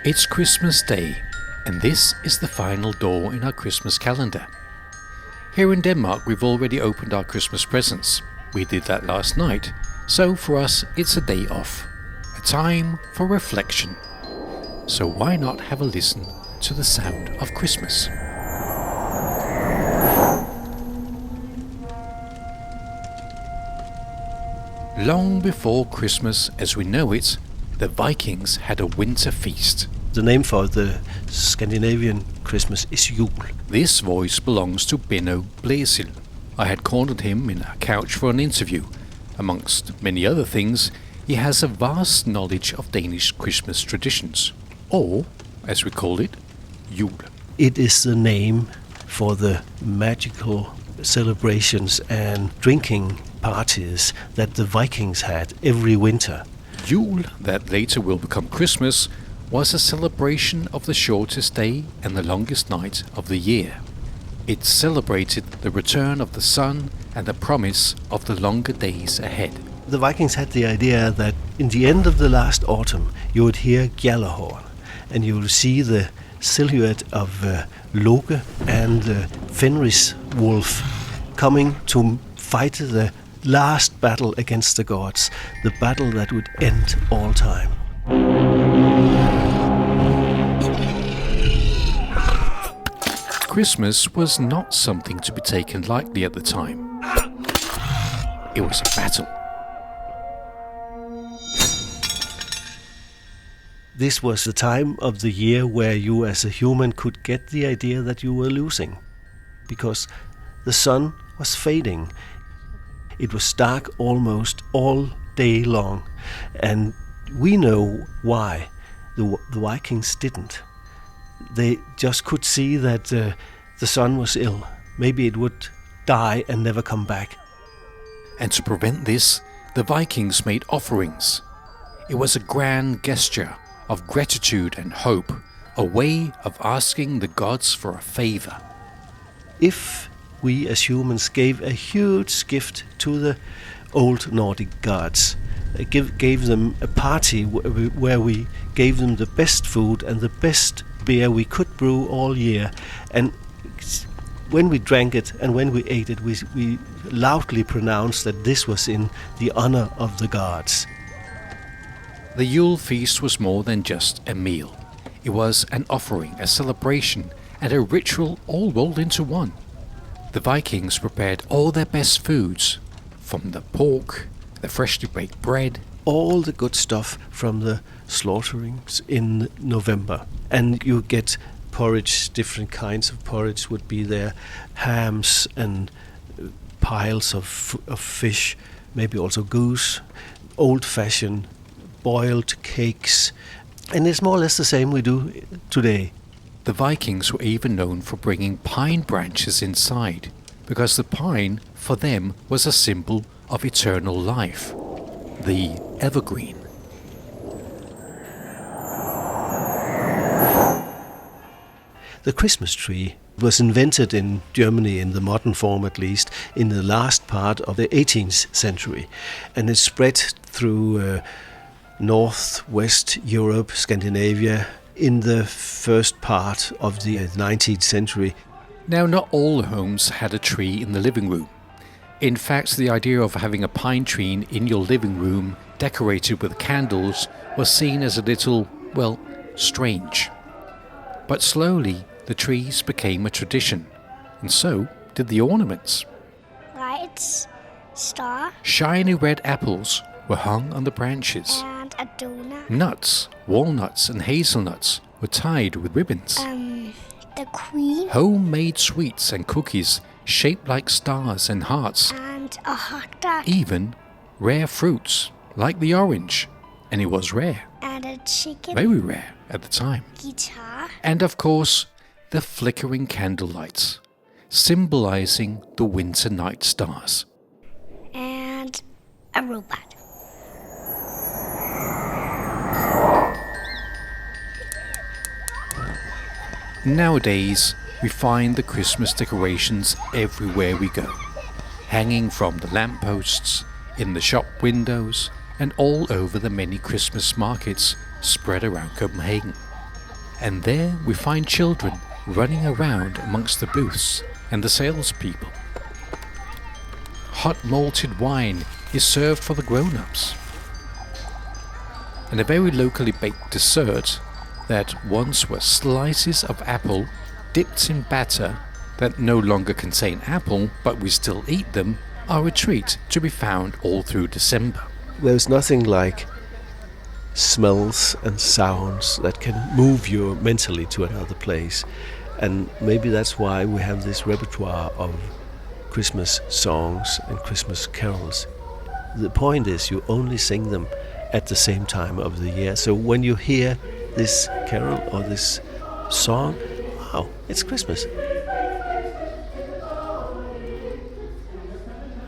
It's Christmas Day, and this is the final door in our Christmas calendar. Here in Denmark, we've already opened our Christmas presents. We did that last night, so for us it's a day off, a time for reflection. So why not have a listen to the sound of Christmas? Long before Christmas as we know it, the Vikings had a winter feast. The name for the Scandinavian Christmas is Yule. This voice belongs to Benno Blæsild. I had cornered him in a couch for an interview. Amongst many other things, he has a vast knowledge of Danish Christmas traditions, or, as we call it, Yule. It is the name for the magical celebrations and drinking parties that the Vikings had every winter. Yule, that later will become Christmas, was a celebration of the shortest day and the longest night of the year. It celebrated the return of the sun and the promise of the longer days ahead. The Vikings had the idea that in the end of the last autumn you would hear Gjallarhorn and you would see the silhouette of Loke and the Fenris wolf coming to fight the last battle against the gods, the battle that would end all time. Christmas was not something to be taken lightly at the time. It was a battle. This was the time of the year where you as a human could get the idea that you were losing, because the sun was fading. It was dark almost all day long, and we know why the Vikings didn't. They just could see that the sun was ill. Maybe it would die and never come back. And to prevent this, the Vikings made offerings. It was a grand gesture of gratitude and hope, a way of asking the gods for a favor. If we as humans gave a huge gift to the old Nordic gods, gave them a party where we gave them the best food and the best beer we could brew all year, and when we drank it and when we ate it, we loudly pronounced that this was in the honor of the gods. The Yule feast was more than just a meal. It was an offering, a celebration, and a ritual all rolled into one. The Vikings prepared all their best foods, from the pork, the freshly baked bread, all the good stuff from the slaughterings in November. And you get porridge, different kinds of porridge would be there, hams and piles of fish, maybe also goose, old-fashioned boiled cakes. And it's more or less the same we do today. The Vikings were even known for bringing pine branches inside, because the pine, for them, was a symbol of eternal life, the evergreen. The Christmas tree was invented in Germany, in the modern form at least, in the last part of the 18th century, and it spread through northwest Europe, Scandinavia, in the first part of the 19th century. Now, not all homes had a tree in the living room. In fact, the idea of having a pine tree in your living room decorated with candles was seen as a little, well, strange. But slowly, the trees became a tradition, and so did the ornaments. Lights, star, shiny red apples were hung on the branches. and a donut. Nuts, walnuts and hazelnuts were tied with ribbons. The queen Homemade sweets and cookies shaped like stars and hearts. and a hot dog Even rare fruits, like the orange. And it was rare, and a chicken very rare at the time. guitar And of course, the flickering candlelights, symbolizing the winter night stars. and a robot. Nowadays, we find the Christmas decorations everywhere we go, hanging from the lampposts, in the shop windows, and all over the many Christmas markets spread around Copenhagen. And there we find children running around amongst the booths and the salespeople. Hot malted wine is served for the grown-ups. And a very locally baked dessert that once were slices of apple dipped in batter that no longer contain apple, but we still eat them, are a treat to be found all through December. There's nothing like smells and sounds that can move you mentally to another place. And maybe that's why we have this repertoire of Christmas songs and Christmas carols. The point is you only sing them at the same time of the year. So when you hear this carol or this song, wow, it's Christmas.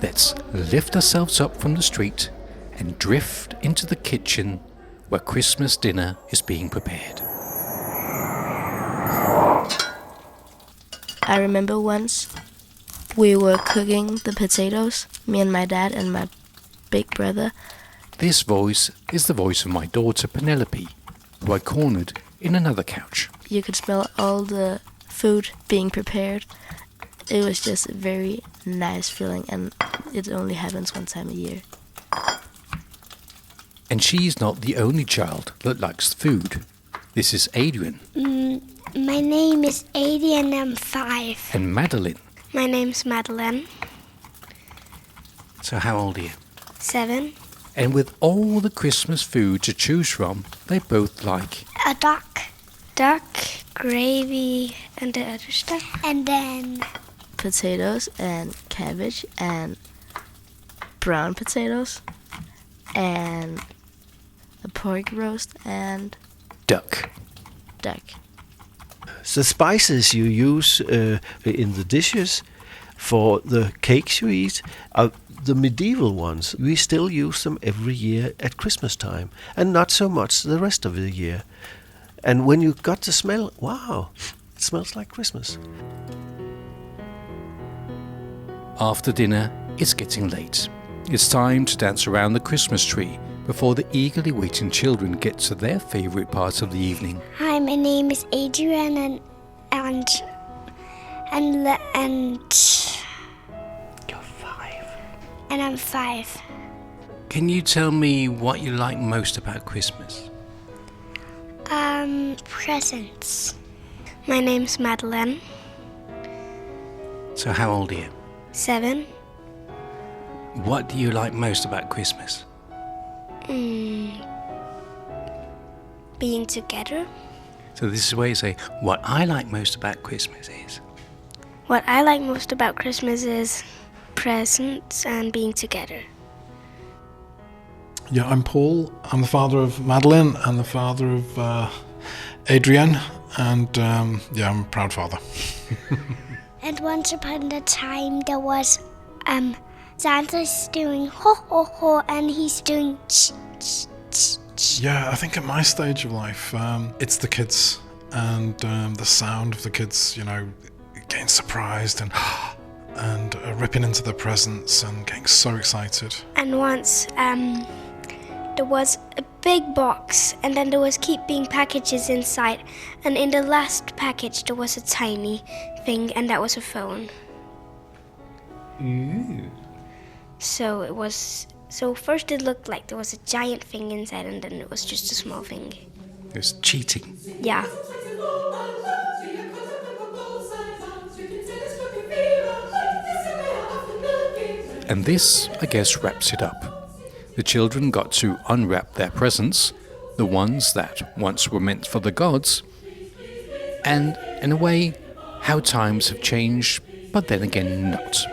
Let's lift ourselves up from the street and drift into the kitchen where Christmas dinner is being prepared. I remember once we were cooking the potatoes, me and my dad and my big brother. This voice is the voice of my daughter Penelope, who I cornered in another couch. You could smell all the food being prepared. It was just a very nice feeling, and it only happens one time a year. And she's not the only child that likes food. This is Adrian. My name is Adrian, I'm 5. And Madeline. My name's Madeline, So how old are you? 7. And with all the Christmas food to choose from, they both like A duck. Duck, gravy, and the other stuff. And then Potatoes and cabbage and brown potatoes and a pork roast and duck. duck. The spices you use in the dishes for the cakes you eat are the medieval ones. We still use them every year at Christmas time, and not so much the rest of the year. And when you got the smell, wow, it smells like Christmas. After dinner, it's getting late. It's time to dance around the Christmas tree before the eagerly waiting children get to their favourite part of the evening. hi, my name is Adrian, and You're 5. and I'm 5. Can you tell me what you like most about Christmas? Presents. My name's Madeline, So how old are you? 7. What do you like most about Christmas? Being together. So this is where you say, what I like most about Christmas is. What I like most about Christmas is presents and being together. Yeah, I'm Paul. I'm the father of Madeline and the father of Adrian, and I'm a proud father. And once upon a time there was Santa's doing ho ho ho and he's doing ch ch ch ch. Yeah, I think at my stage of life, it's the kids and the sound of the kids, getting surprised and ripping into their presents and getting so excited. And once there was a big box, and then there was keep being packages inside, and in the last package there was a tiny thing, and that was a phone. So first it looked like there was a giant thing inside, and then it was just a small thing. It's cheating. Yeah. And this, I guess, wraps it up. The children got to unwrap their presents, the ones that once were meant for the gods, and, in a way, how times have changed, but then again not.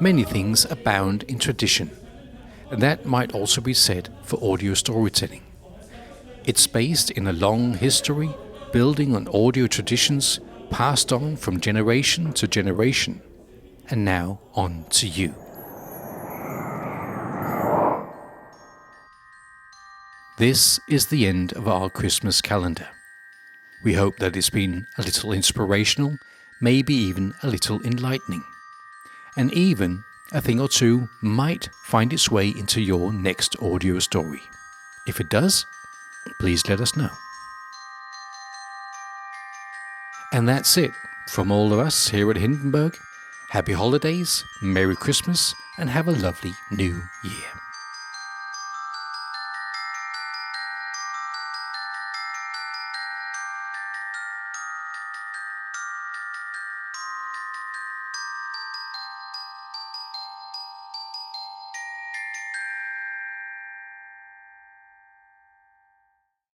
Many things abound in tradition, and that might also be said for audio storytelling. It's based in a long history, building on audio traditions passed on from generation to generation, and now on to you. This is the end of our Christmas calendar. We hope that it's been a little inspirational, maybe even a little enlightening. And even a thing or two might find its way into your next audio story. If it does, please let us know. And that's it. From all of us here at Hindenburg, happy holidays, Merry Christmas, and have a lovely new year.